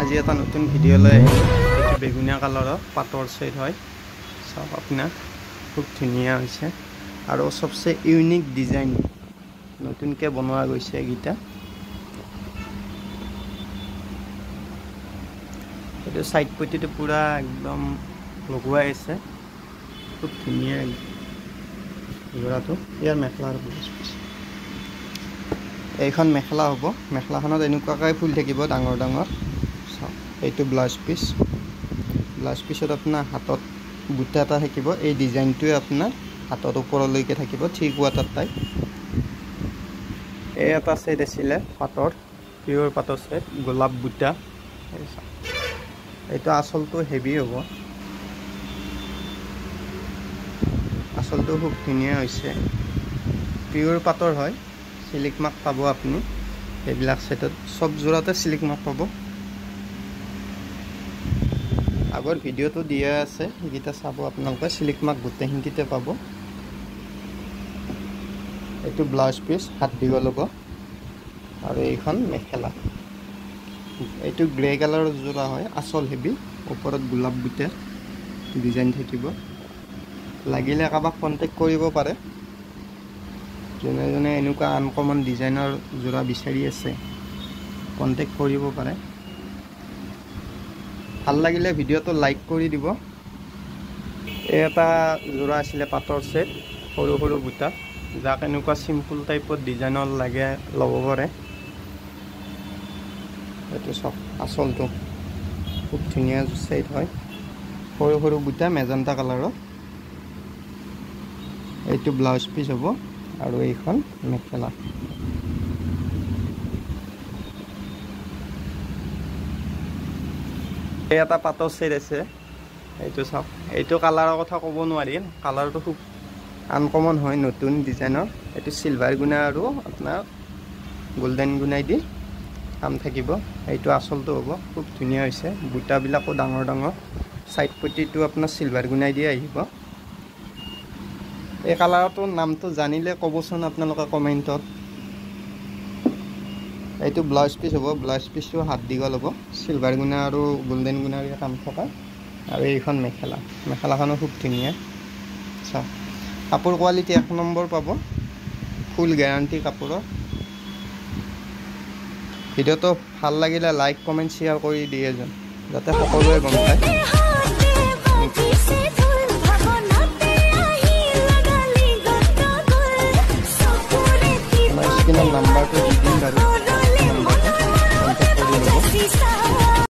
আজি এটা নতুন ভিডিও লৈ আহিলোঁ। এইটো বেগুনীয়া কালাৰৰ পাটৰ সেট হয়। চাওক আপোনাৰ খুব ধুনীয়া হৈছে আৰু সবচে ইউনিক ডিজাইন নতুনকৈ বনোৱা গৈছে এইকেইটা। এইটো সাইড পট্টিটো পুৰা একদম লগোৱাই আছে, খুব ধুনীয়া যোৰাটো। ইয়াৰ মেখেলাৰ এইখন মেখেলা হ'ব। মেখেলাখনত এনেকুৱাকৈ ফুল থাকিব ডাঙৰ ডাঙৰ। চাওক এইটো ব্লাউজ পিচ। ব্লাউজ পিছত আপোনাৰ হাতত বুটা এটা থাকিব। এই ডিজাইনটোৱে আপোনাৰ হাতত ওপৰলৈকে থাকিব, থ্ৰী কোৱাৰ্টাৰ টাইপ। এই এটা সেট আছিলে পাটৰ, পিয়ৰ পাটৰ সেট, গোলাপ বুটা। এইটো আচলটো হেভি হ'ব, আচলটো খুব ধুনীয়া হৈছে। পিয়ৰ পাটৰ হয়, সিল্ক মাৰ্ক পাব আপুনি এইবিলাক সেটত। সব যোৰাতে সিল্ক মাৰ্ক পাব। আগৰ ভিডিঅ'টো দিয়া আছে, সেইকেইটা চাব আপোনালোকে। সিল্ক মাৰ্ক গোটেইখিনিতে পাব। এইটো ব্লাউজ পিচ, হাত দীঘল হ'ব আৰু এইখন মেখেলা। এইটো গ্ৰে কালাৰৰ যোৰা হয়, আচল হেভি। ওপৰত গোলাপ বুটাৰ ডিজাইন থাকিব। লাগিলে কাৰোবাক কণ্টেক্ট কৰিব পাৰে, যোনে যোনে এনেকুৱা আনকমন ডিজাইনৰ যোৰা বিচাৰি আছে, কণ্টেক্ট কৰিব পাৰে। ভাল লাগিলে ভিডিঅ'টো লাইক কৰি দিব। এই এটা যোৰা আছিলে পাটৰ সেট, সৰু সৰু বুটা। যাক এনেকুৱা চিম্পুল টাইপৰ ডিজাইনৰ লাগে ল'ব পাৰে। এইটো চাওক আচলটো খুব ধুনীয়া সেট হয়, সৰু সৰু বুটা মেজেণ্টা কালাৰৰ। এইটো ব্লাউজ পিচ হ'ব আৰু এইখন মেখেলা। এই এটা পাটৰ সেট আছে, এইটো চাওক। এইটো কালাৰৰ কথা ক'ব নোৱাৰি, কালাৰটো খুব আনকমন হয়, নতুন ডিজাইনৰ। এইটো চিলভাৰ গুণা আৰু আপোনাৰ গোল্ডেন গুণাই দি কাম থাকিব। এইটো আচলটো হ'ব, খুব ধুনীয়া হৈছে। বুটাবিলাকো ডাঙৰ ডাঙৰ। সাইড পট্টিটো আপোনাৰ চিলভাৰ গুণাই দি আহিব। এই কালাৰটোৰ নামটো জানিলে ক'বচোন আপোনালোকে কমেণ্টত। এইটো ব্লাউজ পিচ হ'ব। ব্লাউজ পিচটো হাত দীঘল হ'ব, চিলভাৰ গুণা আৰু গোল্ডেন গুণাৰ কাম থকা। আৰু এইখন মেখেলা। মেখেলাখনো খুব ধুনীয়া। চাওক কাপোৰ কোৱালিটি 1 নম্বৰ পাব, ফুল গেৰাণ্টি কাপোৰৰ। ভিডিঅ'টো ভাল লাগিলে লাইক কমেণ্ট শ্বেয়াৰ কৰি দিয়ে যেন, যাতে সকলোৱে গম পায়।